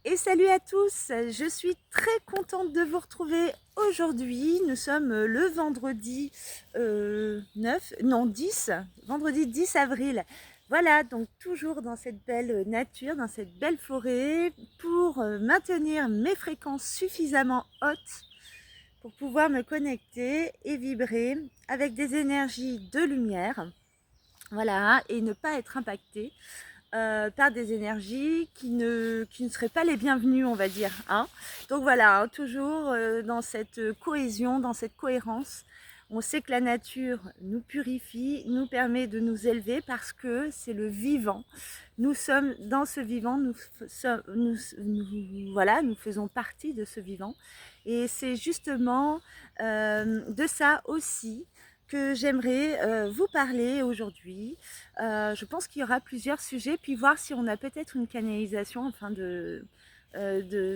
Et salut à tous, je suis très contente de vous retrouver aujourd'hui. Nous sommes le vendredi 9, non 10, vendredi 10 avril. Voilà, donc toujours dans cette belle nature, dans cette belle forêt, pour maintenir mes fréquences suffisamment hautes pour pouvoir me connecter et vibrer avec des énergies de lumière. Voilà, et ne pas être impactée par des énergies qui ne seraient pas les bienvenues, on va dire. Hein. Donc voilà, hein, toujours dans cette cohésion, dans cette cohérence. On sait que la nature nous purifie, nous permet de nous élever parce que c'est le vivant. Nous sommes dans ce vivant, voilà, nous faisons partie de ce vivant. Et c'est justement de ça aussi que j'aimerais vous parler aujourd'hui. Je pense qu'il y aura plusieurs sujets, puis voir si on a peut-être une canalisation enfin de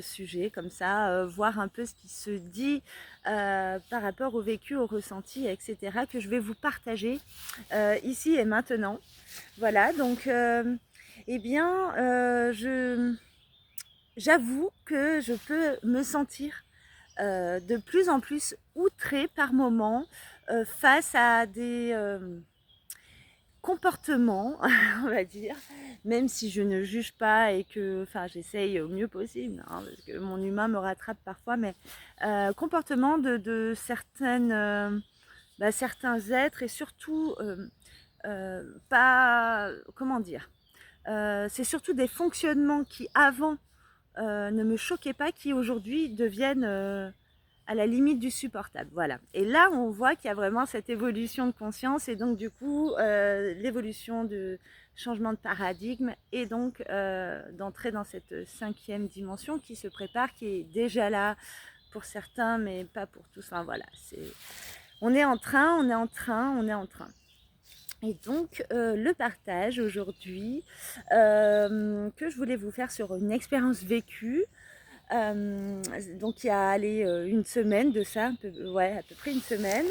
sujets comme ça, voir un peu ce qui se dit par rapport au vécu, au ressenti, etc. que je vais vous partager ici et maintenant. Voilà, donc eh bien, j'avoue que je peux me sentir de plus en plus outrée par moments face à des comportements, on va dire, même si je ne juge pas et que, enfin, j'essaye au mieux possible, hein, parce que mon humain me rattrape parfois, mais comportements de certaines, certains êtres et surtout pas, comment dire, c'est surtout des fonctionnements qui avant ne me choquaient pas, qui aujourd'hui deviennent à la limite du supportable. Voilà. Et là, on voit qu'il y a vraiment cette évolution de conscience et donc du coup, l'évolution de changement de paradigme et donc d'entrer dans cette cinquième dimension qui se prépare, qui est déjà là pour certains, mais pas pour tous. Enfin voilà, on est en train, on est en train, on est en train. Et donc, le partage aujourd'hui que je voulais vous faire sur une expérience vécue. Donc il y a allé une semaine de ça, ouais, à peu près une semaine.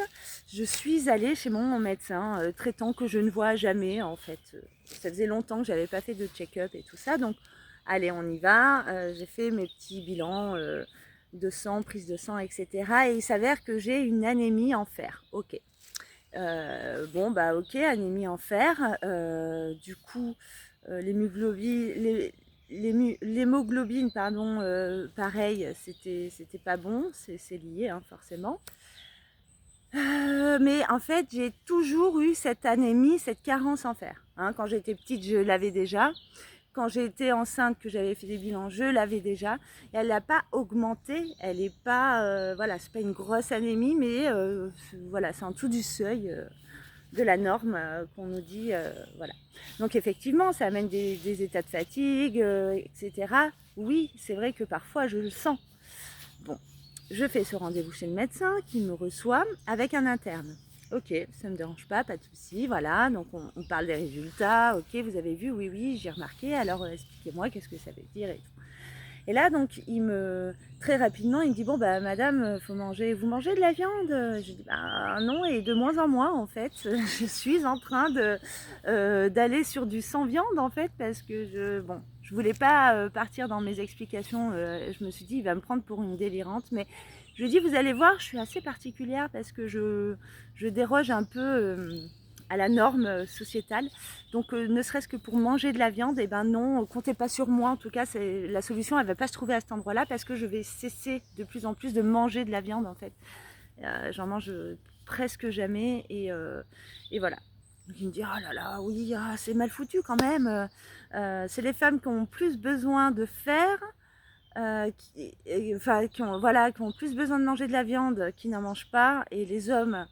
Je suis allée chez mon médecin traitant que je ne vois jamais en fait. Ça faisait longtemps que j'avais pas fait de check-up et tout ça. Donc allez, on y va. J'ai fait mes petits bilans de sang, prise de sang, etc. Et il s'avère que j'ai une anémie en fer. Ok. Bon bah ok, anémie en fer. Du coup, l'hémoglobine, pardon, pareil, c'était pas bon, c'est lié hein, forcément. Mais en fait, j'ai toujours eu cette anémie, cette carence en fer. Hein, quand j'étais petite, je l'avais déjà. Quand j'étais enceinte, que j'avais fait des bilans, je l'avais déjà. Et elle n'a pas augmenté. Elle n'est pas, voilà, c'est pas une grosse anémie, mais voilà, c'est en dessous du seuil de la norme qu'on nous dit, voilà. Donc effectivement, ça amène des états de fatigue, etc. Oui, c'est vrai que parfois je le sens. Bon, je fais ce rendez-vous chez le médecin qui me reçoit avec un interne. Ok, ça ne me dérange pas de souci, voilà. Donc on parle des résultats. Ok, vous avez vu, oui, oui, j'ai remarqué. Alors expliquez-moi qu'est-ce que ça veut dire et tout. Et là, donc, très rapidement, il me dit, bon, bah, madame, vous mangez de la viande? Je dis, bah, non, et de moins en moins, en fait. Je suis en train d'aller sur du sans viande, en fait, parce que je voulais pas partir dans mes explications. Je me suis dit, il va me prendre pour une délirante, mais je lui dis, vous allez voir, je suis assez particulière parce que je déroge un peu à la norme sociétale. Donc ne serait-ce que pour manger de la viande, et ben non, comptez pas sur moi. En tout cas, la solution, elle va pas se trouver à cet endroit-là parce que je vais cesser de plus en plus de manger de la viande en fait. J'en mange presque jamais et voilà. Donc il me dit oh là là, oui, ah, c'est mal foutu quand même. C'est les femmes qui ont plus besoin de fer, enfin voilà, qui ont plus besoin de manger de la viande, qui n'en mangent pas, et les hommes,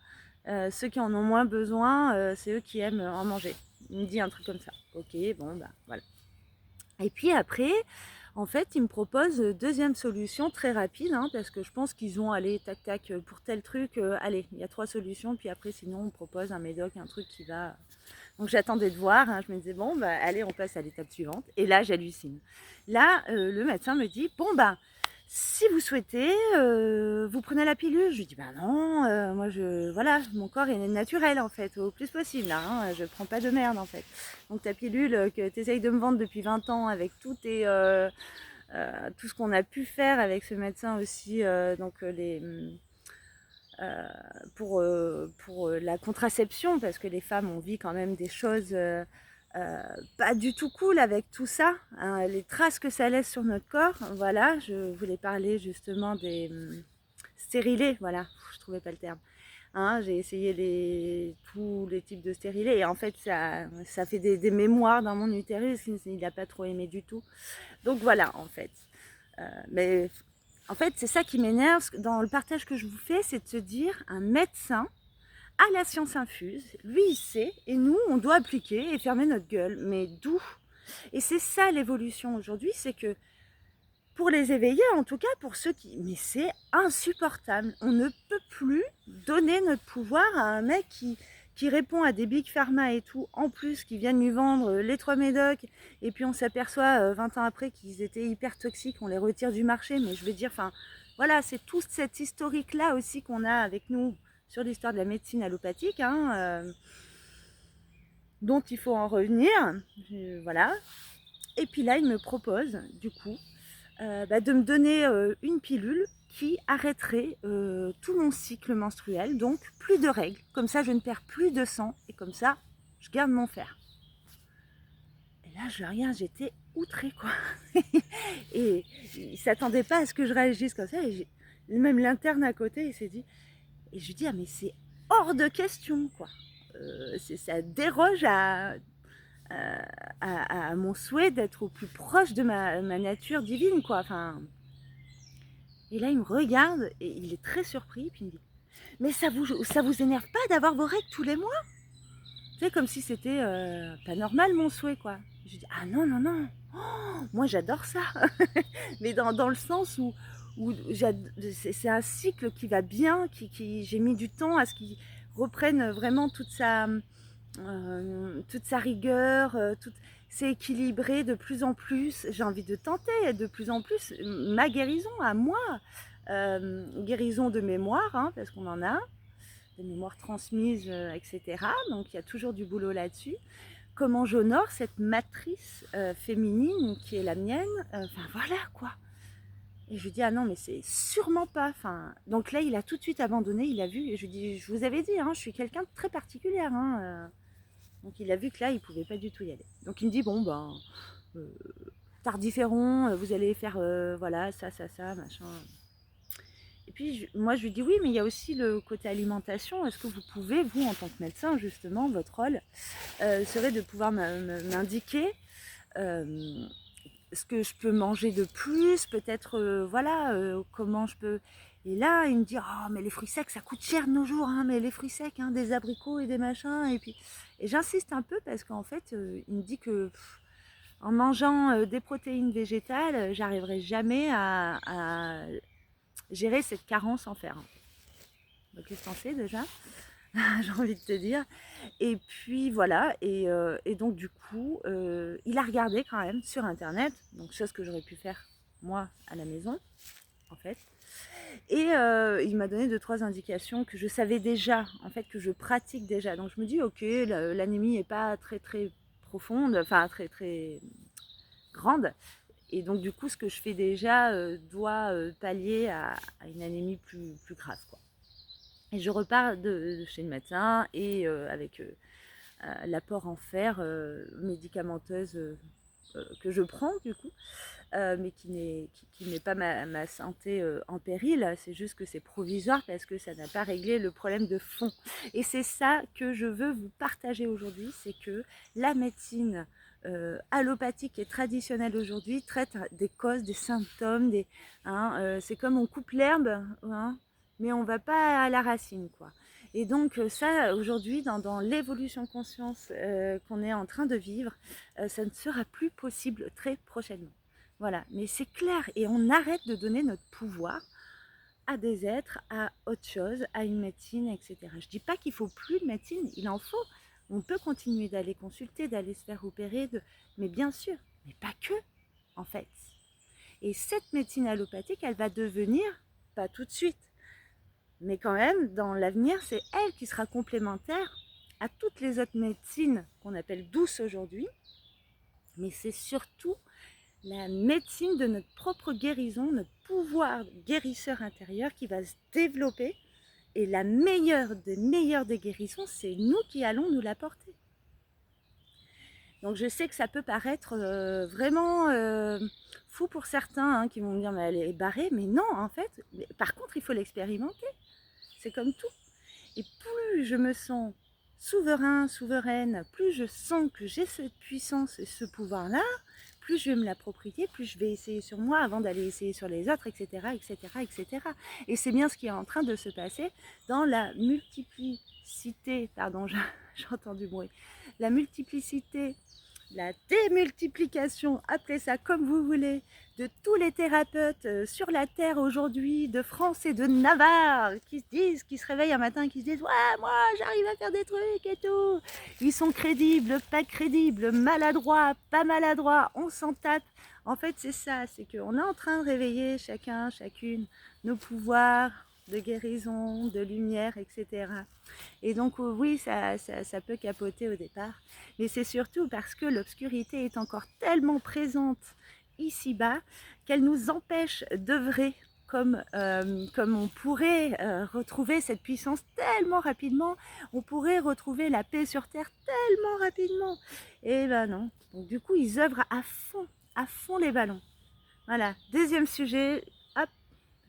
ceux qui en ont moins besoin, c'est eux qui aiment en manger. Il me dit un truc comme ça. Ok, bon, bah voilà. Et puis après, en fait, il me propose deuxième solution très rapide, hein, parce que je pense qu'ils ont, allez, tac, tac, pour tel truc, allez, il y a 3 solutions, puis après, sinon, on propose un médoc, un truc qui va. Donc j'attendais de voir, hein, je me disais, bon, bah allez, on passe à l'étape suivante. Et là, j'hallucine. Là, le médecin me dit, bon, bah, si vous souhaitez, vous prenez la pilule. Je lui dis, bah non, moi, voilà, mon corps est naturel, en fait, au plus possible, là, hein, je prends pas de merde, en fait. Donc ta pilule que tu essayes de me vendre depuis 20 ans avec tous tes tout ce qu'on a pu faire avec ce médecin aussi, pour la contraception, parce que les femmes, on vit quand même des choses pas du tout cool avec tout ça, hein, les traces que ça laisse sur notre corps. Voilà, je voulais parler justement des stérilés, voilà, je trouvais pas le terme. Hein, j'ai essayé tous les types de stérilés et en fait ça fait des mémoires dans mon utérus, il n'a pas trop aimé du tout. Donc voilà en fait. Mais en fait c'est ça qui m'énerve dans le partage que je vous fais, c'est de se dire un médecin a la science infuse, lui il sait et nous on doit appliquer et fermer notre gueule. Mais d'où? Et c'est ça l'évolution aujourd'hui, c'est que pour les éveillés, en tout cas pour ceux qui... Mais c'est insupportable. On ne peut plus donner notre pouvoir à un mec qui répond à des big pharma et tout, en plus qui viennent lui vendre les 3 médocs, et puis on s'aperçoit 20 ans après qu'ils étaient hyper toxiques, on les retire du marché. Mais je veux dire, enfin voilà, c'est tout cet historique-là aussi qu'on a avec nous sur l'histoire de la médecine allopathique, hein, dont il faut en revenir. Voilà. Et puis là, il me propose, du coup, de me donner une pilule qui arrêterait tout mon cycle menstruel, donc plus de règles, comme ça je ne perds plus de sang et comme ça je garde mon fer. Et là je regarde, j'étais outrée quoi. Et il ne s'attendait pas à ce que je réagisse comme ça, et même l'interne à côté il s'est dit, et je lui dis ah mais c'est hors de question quoi, ça déroge à mon souhait d'être au plus proche de ma nature divine quoi. Enfin, et là, il me regarde et il est très surpris. Puis il me dit, mais ça vous énerve pas d'avoir vos règles tous les mois? Tu sais, comme si c'était pas normal mon souhait, quoi. Je dis, ah non, non, non. Oh, moi, j'adore ça. Mais dans le sens où c'est un cycle qui va bien, j'ai mis du temps à ce qu'il reprenne vraiment toute sa rigueur, c'est équilibré de plus en plus. J'ai envie de tenter de plus en plus ma guérison à moi, guérison de mémoire, hein, parce qu'on en a, des mémoires transmises, etc. Donc il y a toujours du boulot là-dessus. Comment j'honore cette matrice féminine qui est la mienne, enfin voilà quoi. Et je lui dis, ah non, mais c'est sûrement pas. Enfin, donc là, il a tout de suite abandonné, il a vu, et je lui dis, je vous avais dit, hein, je suis quelqu'un de très particulière. Hein, donc il a vu que là, il pouvait pas du tout y aller. Donc il me dit, bon, ben, tardiféron, vous allez faire, voilà, ça, machin. Et puis moi, je lui dis, oui, mais il y a aussi le côté alimentation. Est-ce que vous pouvez, vous, en tant que médecin, justement, votre rôle serait de pouvoir m'indiquer ce que je peux manger de plus, peut-être, voilà, comment je peux... Et là, il me dit, oh, mais les fruits secs, ça coûte cher de nos jours, hein, mais les fruits secs, hein, des abricots et des machins. Et j'insiste un peu parce qu'en fait, il me dit que en mangeant des protéines végétales, j'arriverai jamais à gérer cette carence en fer. Donc, qu'est-ce que t'en sais déjà? J'ai envie de te dire. Et puis voilà, et donc du coup, il a regardé quand même sur internet, donc chose que j'aurais pu faire moi à la maison en fait. Et il m'a donné 2-3 indications que je savais déjà, en fait, que je pratique déjà. Donc je me dis, ok, l'anémie n'est pas très très profonde, enfin très très grande. Et donc du coup, ce que je fais déjà doit pallier à une anémie plus grave, quoi. Et je repars de chez le médecin et avec l'apport en fer médicamenteuse que je prends du coup, mais qui n'est pas ma santé en péril. C'est juste que c'est provisoire parce que ça n'a pas réglé le problème de fond. Et c'est ça que je veux vous partager aujourd'hui, c'est que la médecine allopathique et traditionnelle aujourd'hui traite des causes, des symptômes, c'est comme on coupe l'herbe, hein, mais on va pas à la racine, quoi. Et donc ça, aujourd'hui, dans l'évolution de conscience qu'on est en train de vivre, ça ne sera plus possible très prochainement. Voilà, mais c'est clair, et on arrête de donner notre pouvoir à des êtres, à autre chose, à une médecine, etc. Je ne dis pas qu'il ne faut plus de médecine, il en faut. On peut continuer d'aller consulter, d'aller se faire opérer, mais bien sûr, mais pas que, en fait. Et cette médecine allopathique, elle va devenir, pas tout de suite, mais quand même, dans l'avenir, c'est elle qui sera complémentaire à toutes les autres médecines qu'on appelle douces aujourd'hui. Mais c'est surtout la médecine de notre propre guérison, notre pouvoir guérisseur intérieur qui va se développer. Et la meilleure des guérisons, c'est nous qui allons nous l'apporter. Donc je sais que ça peut paraître vraiment fou pour certains qui vont me dire mais elle est barrée, mais non en fait. Par contre il faut l'expérimenter, c'est comme tout. Et plus je me sens souveraine, plus je sens que j'ai cette puissance et ce pouvoir-là, plus je vais me l'approprier, plus je vais essayer sur moi avant d'aller essayer sur les autres, etc., etc., etc. Et c'est bien ce qui est en train de se passer dans la multiplicité, pardon, j'entends du bruit, la multiplicité, la démultiplication, appelez ça comme vous voulez, de tous les thérapeutes sur la terre aujourd'hui, de France et de Navarre, qui se disent, qui se réveillent un matin et qui se disent « Ouais, moi j'arrive à faire des trucs et tout ». Ils sont crédibles, pas crédibles, maladroits, pas maladroits, on s'en tape. En fait, c'est ça, c'est qu'on est en train de réveiller chacun, chacune, nos pouvoirs de guérison, de lumière, etc. Et donc oui, ça peut capoter au départ, mais c'est surtout parce que l'obscurité est encore tellement présente ici-bas qu'elle nous empêche d'œuvrer comme on pourrait retrouver cette puissance tellement rapidement, on pourrait retrouver la paix sur Terre tellement rapidement. Et ben non, donc du coup ils œuvrent à fond les ballons. Voilà, deuxième sujet, hop,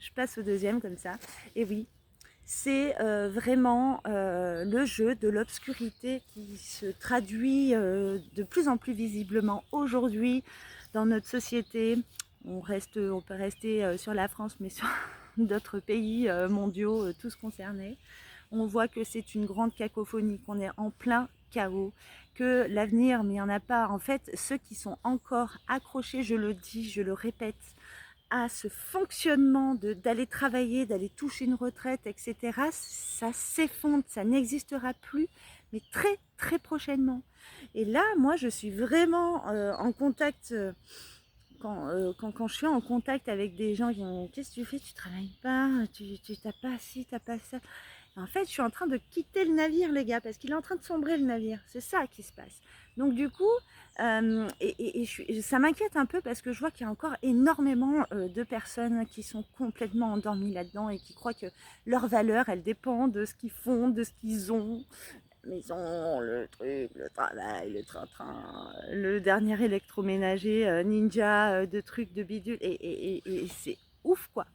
je passe au deuxième comme ça, et oui, c'est vraiment le jeu de l'obscurité qui se traduit de plus en plus visiblement aujourd'hui dans notre société. On peut rester sur la France, mais sur d'autres pays mondiaux, tous concernés. On voit que c'est une grande cacophonie, qu'on est en plein chaos, que l'avenir, mais il n'y en a pas. En fait, ceux qui sont encore accrochés, je le dis, je le répète, à ce fonctionnement d'aller travailler, d'aller toucher une retraite, etc., ça s'effondre, ça n'existera plus, mais très très prochainement. Et là, moi, je suis vraiment en contact, quand je suis en contact avec des gens qui ont « Qu'est-ce que tu fais? Tu travailles pas? Tu t'as pas ci, t'as pas ça ?» En fait, je suis en train de quitter le navire, les gars, parce qu'il est en train de sombrer le navire. C'est ça qui se passe. Donc du coup, ça m'inquiète un peu parce que je vois qu'il y a encore énormément de personnes qui sont complètement endormies là-dedans et qui croient que leur valeur, elle dépend de ce qu'ils font, de ce qu'ils ont. La maison, le truc, le travail, le train-train, le dernier électroménager ninja, de trucs, de bidules. Et c'est ouf, quoi.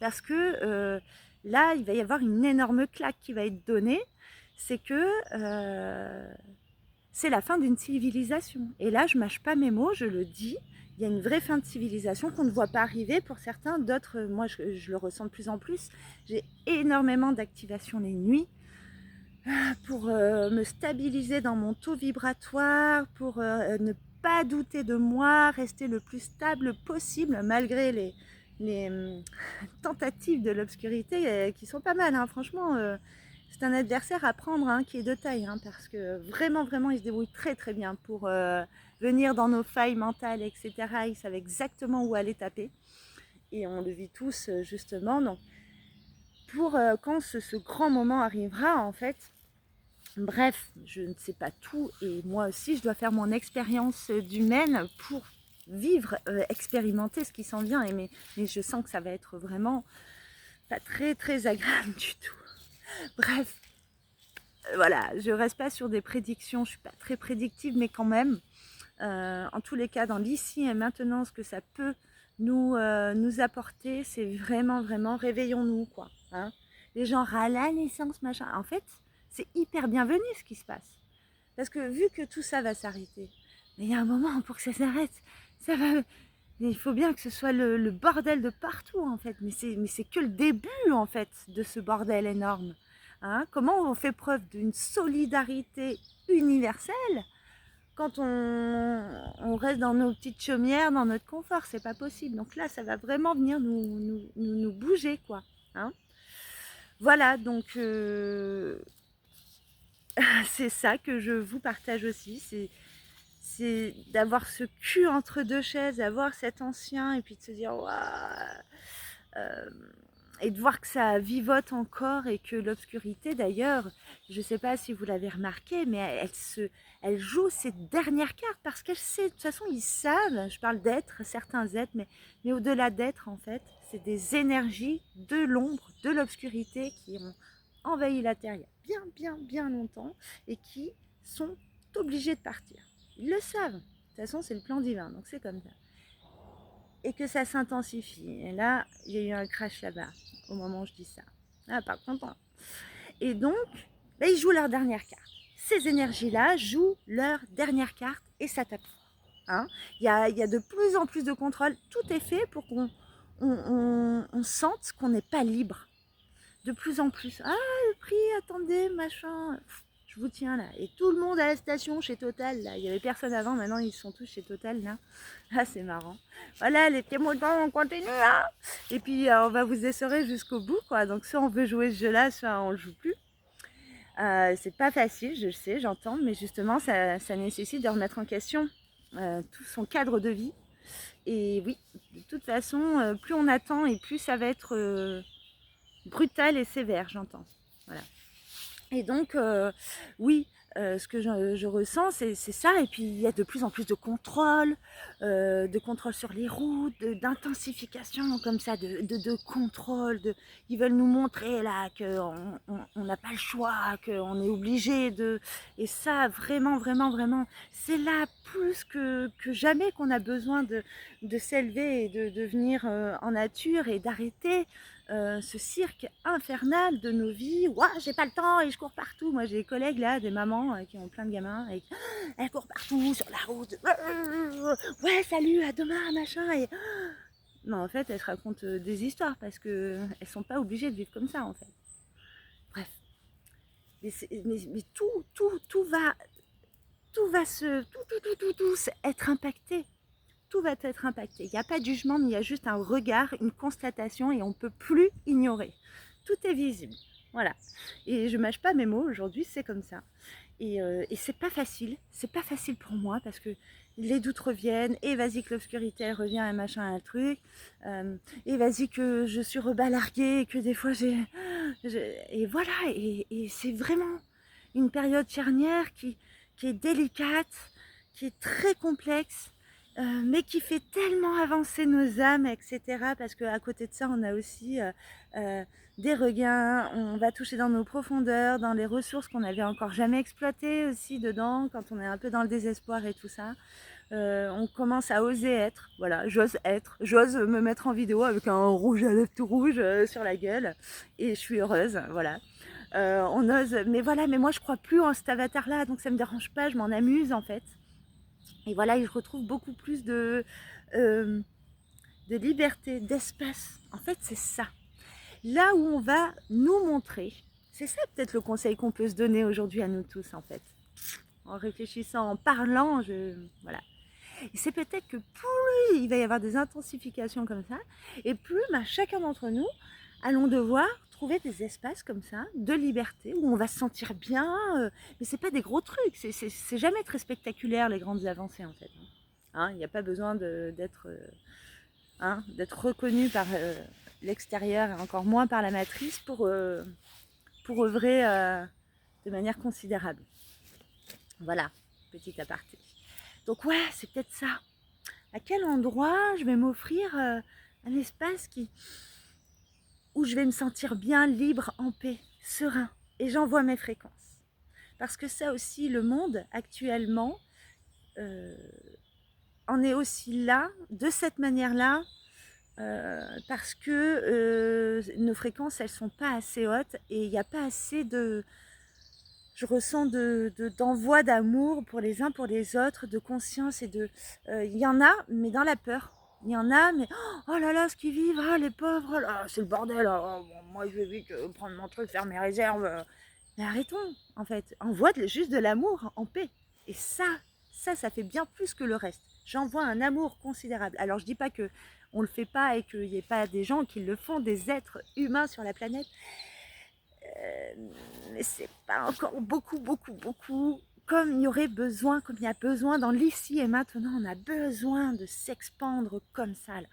Parce que là, il va y avoir une énorme claque qui va être donnée. C'est que c'est la fin d'une civilisation. Et là, je mâche pas mes mots, je le dis. Il y a une vraie fin de civilisation qu'on ne voit pas arriver pour certains. D'autres, moi, je le ressens de plus en plus. J'ai énormément d'activation les nuits pour me stabiliser dans mon taux vibratoire, pour ne pas douter de moi, rester le plus stable possible malgré les tentatives de l'obscurité qui sont pas mal, hein. Franchement, c'est un adversaire à prendre qui est de taille, parce que vraiment, vraiment, il se débrouille très très bien pour venir dans nos failles mentales, etc. Il savent exactement où aller taper et on le vit tous justement. Donc, pour quand ce grand moment arrivera, en fait, bref, je ne sais pas tout et moi aussi je dois faire mon expérience d'humaine pour vivre, expérimenter ce qui s'en vient, mais je sens que ça va être vraiment pas très très agréable du tout. Bref, voilà, je reste pas sur des prédictions, je suis pas très prédictive, mais quand même, en tous les cas, dans l'ici et maintenant, ce que ça peut nous apporter, c'est vraiment, vraiment, réveillons-nous, quoi. Les gens à la naissance, machin, en fait, c'est hyper bienvenu ce qui se passe. Parce que vu que tout ça va s'arrêter, mais il y a un moment pour que ça s'arrête, ça va... Il faut bien que ce soit le bordel de partout, en fait. Mais c'est que le début, en fait, de ce bordel énorme. Comment on fait preuve d'une solidarité universelle quand on reste dans nos petites chaumières, dans notre confort? C'est pas possible. Donc là, ça va vraiment venir nous bouger, quoi. Voilà, donc c'est ça que je vous partage aussi. C'est d'avoir ce cul entre deux chaises, d'avoir cet ancien et puis de se dire waouh, et de voir que ça vivote encore et que l'obscurité d'ailleurs, je ne sais pas si vous l'avez remarqué, mais elle joue ses dernières cartes parce qu'elle sait, de toute façon ils savent, je parle d'êtres, certains êtres, mais au-delà d'êtres en fait, c'est des énergies de l'ombre, de l'obscurité qui ont envahi la Terre il y a bien longtemps et qui sont obligés de partir. Ils le savent, de toute façon c'est le plan divin, donc c'est comme ça. Et que ça s'intensifie. Et là, il y a eu un crash là-bas, au moment où je dis ça. Ah, pas content. Et donc, bah, ils jouent leur dernière carte. Ces énergies-là jouent leur dernière carte et ça tape. Hein, il y a de plus en plus de contrôle. Tout est fait pour qu'on on sente qu'on n'est pas libre. De plus en plus. Ah, le prix, attendez, machin. Je vous tiens là. Et tout le monde à la station chez Total, là. Il n'y avait personne avant, maintenant ils sont tous chez Total, là. Ah, c'est marrant. Voilà, les petits moutons, on continue, hein. Et puis, on va vous essorer jusqu'au bout, quoi. Donc, soit on veut jouer ce jeu-là, soit on le joue plus. C'est pas facile, je le sais, j'entends, mais justement, ça nécessite de remettre en question tout son cadre de vie. Et oui, de toute façon, plus on attend et plus ça va être brutal et sévère, j'entends. Voilà. Et donc, oui, ce que je ressens, c'est ça. Et puis, il y a de plus en plus de contrôle sur les routes, d'intensification comme ça, de contrôle. Ils veulent nous montrer là qu'on n'a pas le choix, qu'on est obligé de... Et ça, vraiment, vraiment, vraiment, c'est là plus que jamais qu'on a besoin de s'élever et de venir en nature et d'arrêter ce cirque infernal de nos vies. Ouah, j'ai pas le temps et je cours partout. Moi, j'ai des collègues là, des mamans qui ont plein de gamins et elles courent partout sur la route. Ouais, salut, à demain, machin. Et non, en fait, elles se racontent des histoires parce que elles sont pas obligées de vivre comme ça, en fait. Bref, mais tout va être impacté. Tout va être impacté. Il n'y a pas de jugement, mais il y a juste un regard, une constatation et on ne peut plus ignorer. Tout est visible. Voilà. Et je ne mâche pas mes mots aujourd'hui, c'est comme ça. Et c'est pas facile. C'est pas facile pour moi parce que les doutes reviennent. Et vas-y que l'obscurité elle revient, un machin, un truc. Et vas-y que je suis rebalarguée et que des fois et voilà. Et c'est vraiment une période charnière qui est délicate, qui est très complexe mais qui fait tellement avancer nos âmes, etc. Parce qu'à côté de ça, on a aussi des regains, on va toucher dans nos profondeurs, dans les ressources qu'on n'avait encore jamais exploitées aussi dedans, quand on est un peu dans le désespoir et tout ça. On commence à oser être, voilà, j'ose me mettre en vidéo avec un rouge à lèvres tout rouge sur la gueule, et je suis heureuse, voilà. On ose, mais voilà, mais moi je crois plus en cet avatar-là, donc ça me dérange pas, je m'en amuse en fait. Et voilà, je retrouve beaucoup plus de liberté, d'espace. En fait, c'est ça. Là où on va nous montrer, c'est ça peut-être le conseil qu'on peut se donner aujourd'hui à nous tous, en fait. En réfléchissant, en parlant, voilà. Et c'est peut-être que plus il va y avoir des intensifications comme ça, et plus chacun d'entre nous allons devoir trouver des espaces comme ça, de liberté, où on va se sentir bien. Mais c'est pas des gros trucs, c'est jamais très spectaculaire les grandes avancées en fait. Hein, il n'y a pas besoin d'être reconnu par l'extérieur et encore moins par la matrice pour œuvrer de manière considérable. Voilà, petit aparté. Donc ouais, c'est peut-être ça. À quel endroit je vais m'offrir un espace où je vais me sentir bien, libre, en paix, serein. Et j'envoie mes fréquences. Parce que ça aussi, le monde, actuellement, en est aussi là, de cette manière-là, parce que nos fréquences, elles sont pas assez hautes et il n'y a pas assez de... Je ressens d'envoi d'amour pour les uns, pour les autres, de conscience et de... Il y en a, mais dans la peur. Il y en a, mais oh là là, ce qu'ils vivent, ah, les pauvres, oh là, c'est le bordel. Oh, moi, je vais vite prendre mon truc, faire mes réserves. Mais arrêtons, en fait. Envoie juste de l'amour en paix. Et ça fait bien plus que le reste. J'envoie un amour considérable. Alors, je dis pas que on le fait pas et qu'il n'y ait pas des gens qui le font, des êtres humains sur la planète. Mais c'est pas encore beaucoup comme il y aurait besoin, comme il y a besoin dans l'ici et maintenant, on a besoin de s'expandre comme ça là.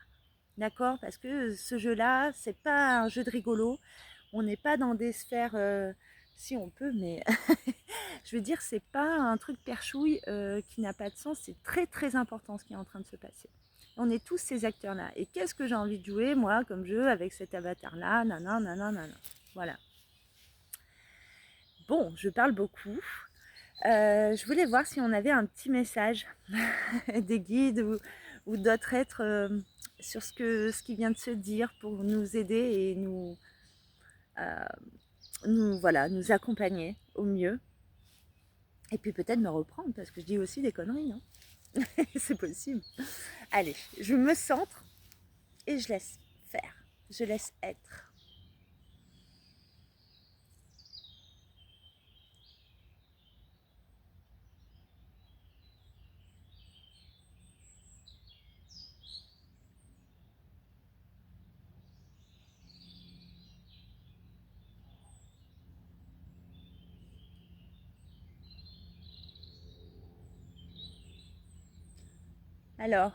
d'accord? Parce que ce jeu-là, c'est pas un jeu de rigolo. On n'est pas dans des sphères, si on peut, mais je veux dire, c'est pas un truc perchouille qui n'a pas de sens. C'est très très important ce qui est en train de se passer. On est tous ces acteurs-là. Et qu'est-ce que j'ai envie de jouer, moi, comme jeu, avec cet avatar-là, nanan, nanan, nanan. Voilà. Bon, je parle beaucoup. Je voulais voir si on avait un petit message des guides ou d'autres êtres sur ce qui vient de se dire pour nous aider et euh, voilà, nous accompagner au mieux. Et puis peut-être me reprendre parce que je dis aussi des conneries, non? C'est possible. Allez, je me centre et je laisse faire. Je laisse être. Alors,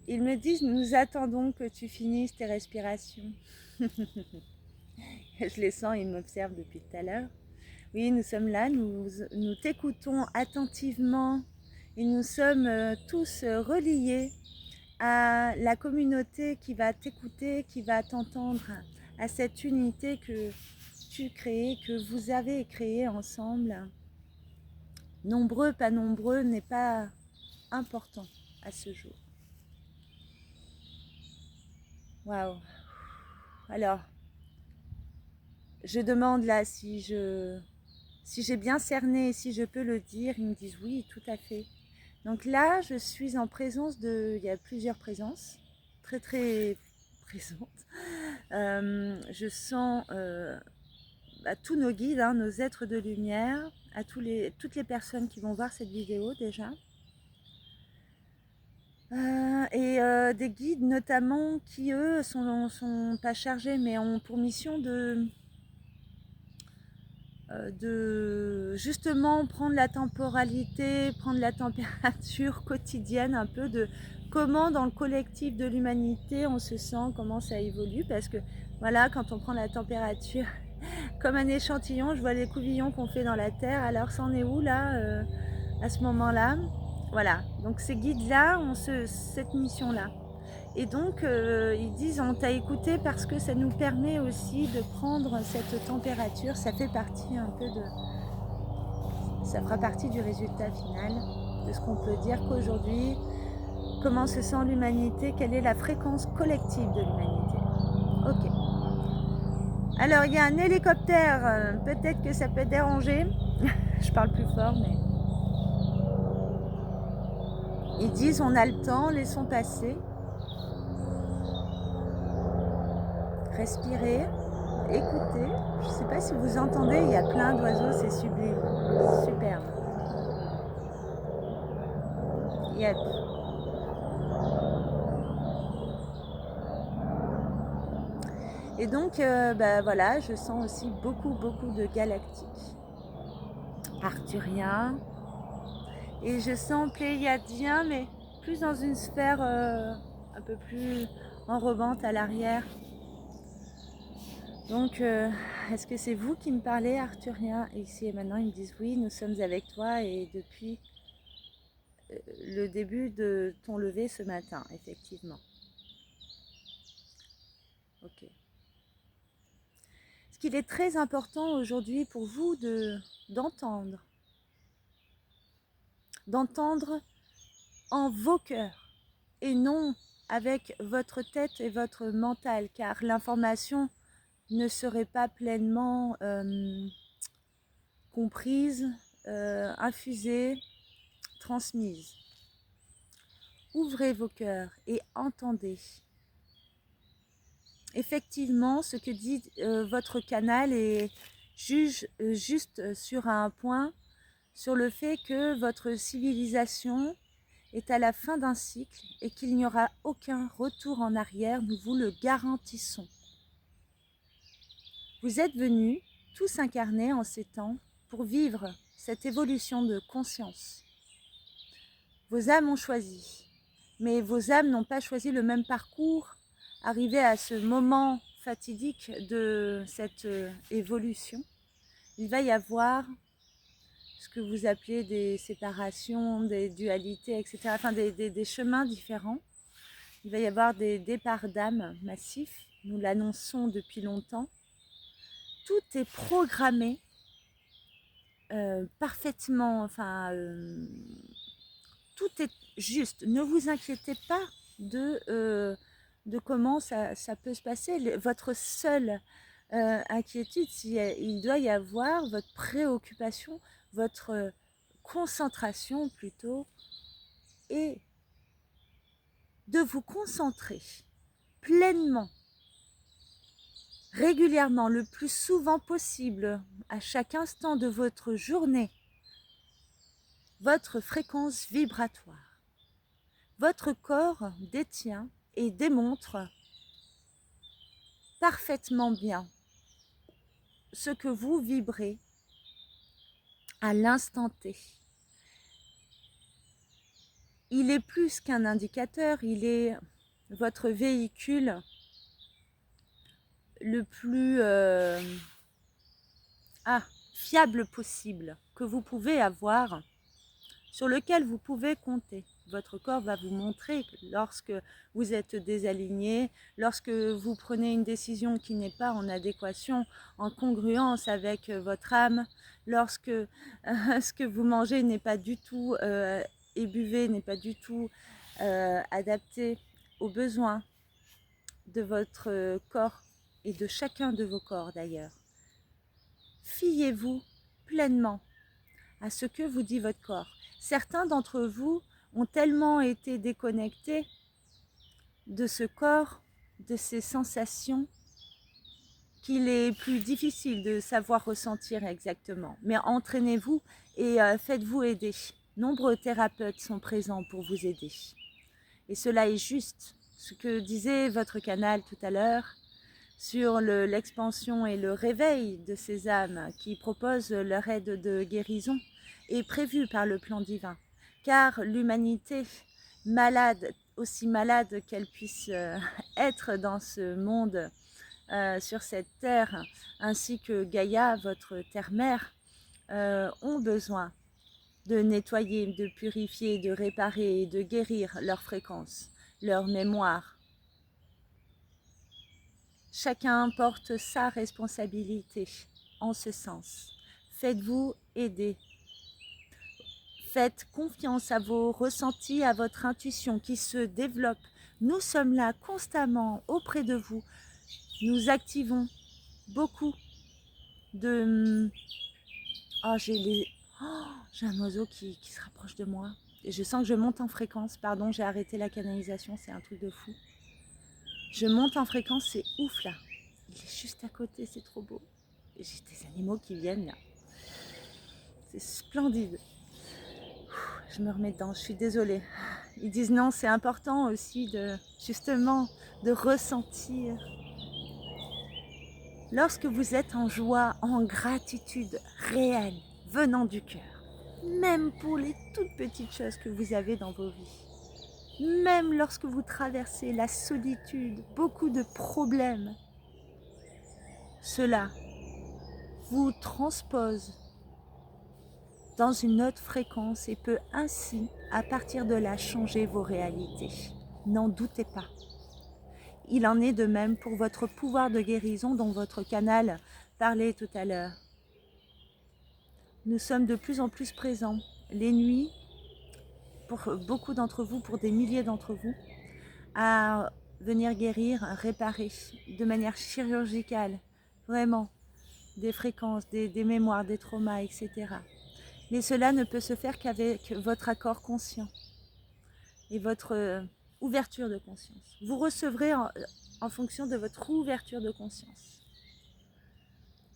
ils me disent, nous attendons que tu finisses tes respirations. Je les sens, ils m'observent depuis tout à l'heure. Oui, nous sommes là, nous t'écoutons attentivement et nous sommes tous reliés à la communauté qui va t'écouter, qui va t'entendre, à cette unité que tu crées, que vous avez créée ensemble. Nombreux, pas nombreux, n'est pas important à ce jour. Waouh. Alors, je demande là si j'ai bien cerné et si je peux le dire. Ils me disent oui, tout à fait. Donc là, je suis en présence il y a plusieurs présences, très très présentes. Je sens à tous nos guides, hein, nos êtres de lumière, à toutes les personnes qui vont voir cette vidéo déjà. Des guides notamment qui, eux, sont pas chargés, mais ont pour mission de justement prendre la temporalité, prendre la température quotidienne un peu de comment dans le collectif de l'humanité on se sent, comment ça évolue, parce que voilà, quand on prend la température comme un échantillon, je vois les couvillons qu'on fait dans la terre, alors c'en est où là à ce moment-là? Voilà, donc ces guides-là ont cette mission-là. Et donc, ils disent, on t'a écouté parce que ça nous permet aussi de prendre cette température. Ça fait partie un peu ça fera partie du résultat final, de ce qu'on peut dire qu'aujourd'hui, comment se sent l'humanité, quelle est la fréquence collective de l'humanité. Ok. Alors, il y a un hélicoptère, peut-être que ça peut déranger. Je parle plus fort, mais... Ils disent, on a le temps, laissons passer. Respirez, écoutez. Je ne sais pas si vous entendez, il y a plein d'oiseaux, c'est sublime, superbe. Yep. Et donc, voilà, je sens aussi beaucoup de galactiques, arthuriens, et je sens pléiadiens, mais plus dans une sphère un peu plus enrobante à l'arrière. Donc, est-ce que c'est vous qui me parlez, arthuriens? Et ici et maintenant, ils me disent oui, nous sommes avec toi et depuis le début de ton lever ce matin, effectivement. Ok. Ce qu'il est très important aujourd'hui pour vous d'entendre en vos cœurs et non avec votre tête et votre mental, car l'information ne serait pas pleinement comprise, infusée, transmise. Ouvrez vos cœurs et entendez. Effectivement, ce que dit votre canal est juste sur un point, sur le fait que votre civilisation est à la fin d'un cycle et qu'il n'y aura aucun retour en arrière, nous vous le garantissons. Vous êtes venus tous incarnés en ces temps pour vivre cette évolution de conscience. Vos âmes ont choisi. mais vos âmes n'ont pas choisi le même parcours. Arrivé à ce moment fatidique de cette évolution, il va y avoir ce que vous appelez des séparations, des dualités, etc. Enfin, des chemins différents. Il va y avoir des départs d'âmes massifs. Nous l'annonçons depuis longtemps. Tout est programmé parfaitement, enfin, tout est juste. Ne vous inquiétez pas de comment ça peut se passer. Votre seule inquiétude, il doit y avoir votre préoccupation, votre concentration plutôt, et de vous concentrer pleinement, régulièrement, le plus souvent possible, à chaque instant de votre journée, votre fréquence vibratoire. Votre corps détient et démontre parfaitement bien ce que vous vibrez à l'instant T. Il est plus qu'un indicateur, il est votre véhicule le plus fiable possible que vous pouvez avoir, sur lequel vous pouvez compter. Votre corps va vous montrer lorsque vous êtes désaligné, lorsque vous prenez une décision qui n'est pas en adéquation, en congruence avec votre âme, lorsque ce que vous mangez n'est pas du tout et buvez n'est pas du tout adapté aux besoins de votre corps et de chacun de vos corps d'ailleurs. Fiez-vous pleinement à ce que vous dit votre corps. Certains d'entre vous ont tellement été déconnectés de ce corps, de ces sensations, qu'il est plus difficile de savoir ressentir exactement. Mais entraînez-vous et faites-vous aider. Nombreux thérapeutes sont présents pour vous aider. Et cela est juste. Ce que disait votre canal tout à l'heure sur l'expansion et le réveil de ces âmes qui proposent leur aide de guérison est prévu par le plan divin. Car l'humanité, malade, aussi malade qu'elle puisse être dans ce monde, sur cette terre, ainsi que Gaïa, votre terre-mère, ont besoin de nettoyer, de purifier, de réparer et de guérir leur fréquence, leur mémoire. Chacun porte sa responsabilité en ce sens. Faites-vous aider. Faites confiance à vos ressentis, à votre intuition qui se développe. Nous sommes là constamment auprès de vous. Nous activons beaucoup de... Oh, j'ai un oiseau qui se rapproche de moi. Et je sens que je monte en fréquence. Pardon, j'ai arrêté la canalisation, c'est un truc de fou. Je monte en fréquence, c'est ouf là. Il est juste à côté, c'est trop beau. Et j'ai des animaux qui viennent là. C'est splendide. Je me remets dedans, je suis désolée. Ils disent non, c'est important aussi de justement de ressentir. Lorsque vous êtes en joie, en gratitude réelle, venant du cœur, même pour les toutes petites choses que vous avez dans vos vies, même lorsque vous traversez la solitude, beaucoup de problèmes, cela vous transpose dans une autre fréquence et peut ainsi, à partir de là, changer vos réalités. N'en doutez pas. Il en est de même pour votre pouvoir de guérison dont votre canal parlait tout à l'heure. Nous sommes de plus en plus présents les nuits, pour beaucoup d'entre vous, pour des milliers d'entre vous, à venir guérir, réparer de manière chirurgicale, vraiment, des fréquences, des mémoires, des traumas, etc. Mais cela ne peut se faire qu'avec votre accord conscient et votre ouverture de conscience. Vous recevrez en fonction de votre ouverture de conscience.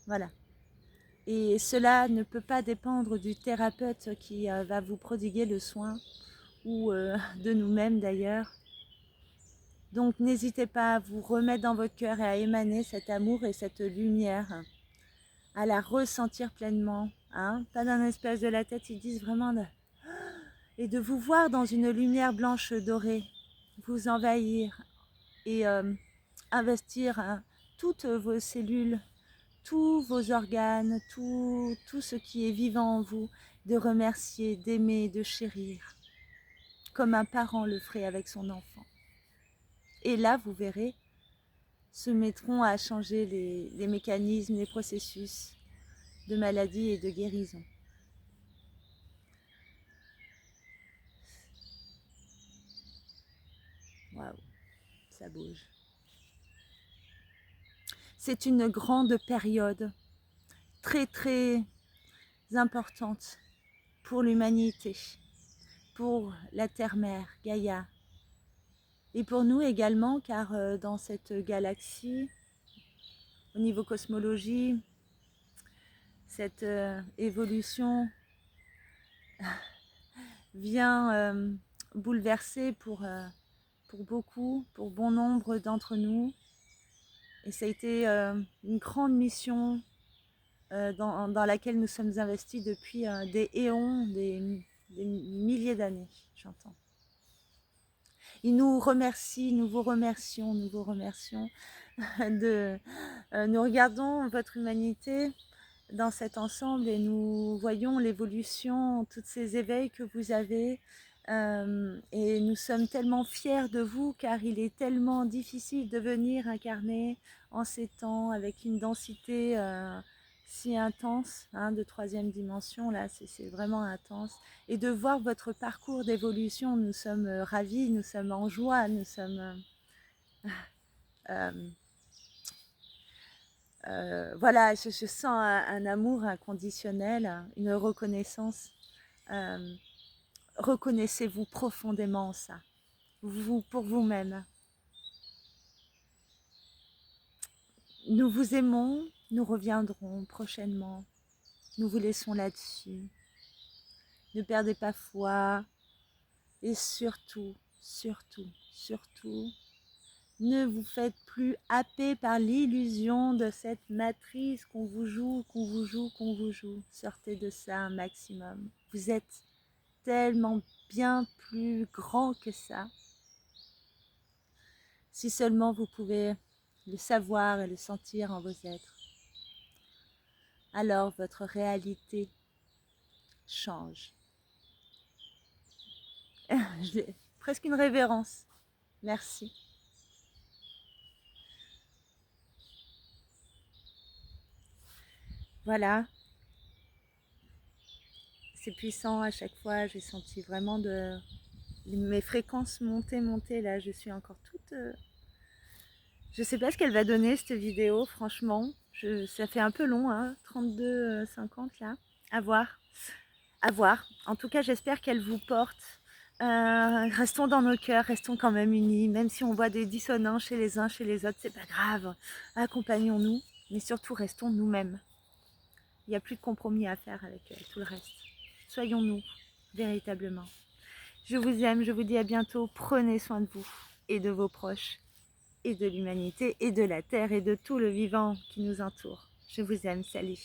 Voilà. Et cela ne peut pas dépendre du thérapeute qui va vous prodiguer le soin ou de nous-mêmes d'ailleurs. Donc n'hésitez pas à vous remettre dans votre cœur et à émaner cet amour et cette lumière, à la ressentir pleinement, hein, pas d'un espèce de la tête, ils disent vraiment et de vous voir dans une lumière blanche dorée, vous envahir et investir toutes vos cellules, tous vos organes, tout ce qui est vivant en vous, de remercier, d'aimer, de chérir, comme un parent le ferait avec son enfant. Et là, vous verrez, se mettront à changer les mécanismes, les processus de maladie et de guérison. Waouh, ça bouge. C'est une grande période, très très importante pour l'humanité, pour la Terre-Mère, Gaïa, et pour nous également, car dans cette galaxie, au niveau cosmologie, cette évolution vient bouleverser pour beaucoup, pour bon nombre d'entre nous. Et ça a été une grande mission dans laquelle nous sommes investis depuis des éons, des milliers d'années, j'entends. Il nous remercie, nous vous remercions nous regardons votre humanité dans cet ensemble et nous voyons l'évolution, tous ces éveils que vous avez et nous sommes tellement fiers de vous car il est tellement difficile de venir incarner en ces temps avec une densité si intense, de troisième dimension, là c'est vraiment intense. Et de voir votre parcours d'évolution, nous sommes ravis, nous sommes en joie, nous sommes... voilà, je sens un amour inconditionnel, une reconnaissance. Reconnaissez-vous profondément ça, vous pour vous-même. Nous vous aimons, nous reviendrons prochainement. Nous vous laissons là-dessus. Ne perdez pas foi et surtout, ne vous faites plus happer par l'illusion de cette matrice qu'on vous joue. Sortez de ça un maximum. Vous êtes tellement bien plus grand que ça. Si seulement vous pouvez le savoir et le sentir en vos êtres, alors votre réalité change. Presque une révérence. Merci. Voilà. C'est puissant à chaque fois. J'ai senti vraiment mes fréquences monter. Là, je suis encore toute... Je sais pas ce qu'elle va donner, cette vidéo, franchement. Ça fait un peu long, 32-50 là. À voir. À voir. En tout cas, j'espère qu'elle vous porte. Restons dans nos cœurs, restons quand même unis, même si on voit des dissonances chez les uns, chez les autres, c'est pas grave. Accompagnons-nous, mais surtout restons nous-mêmes. Il n'y a plus de compromis à faire avec tout le reste. Soyons-nous, véritablement. Je vous aime, je vous dis à bientôt. Prenez soin de vous et de vos proches, et de l'humanité, et de la terre, et de tout le vivant qui nous entoure. Je vous aime, salut.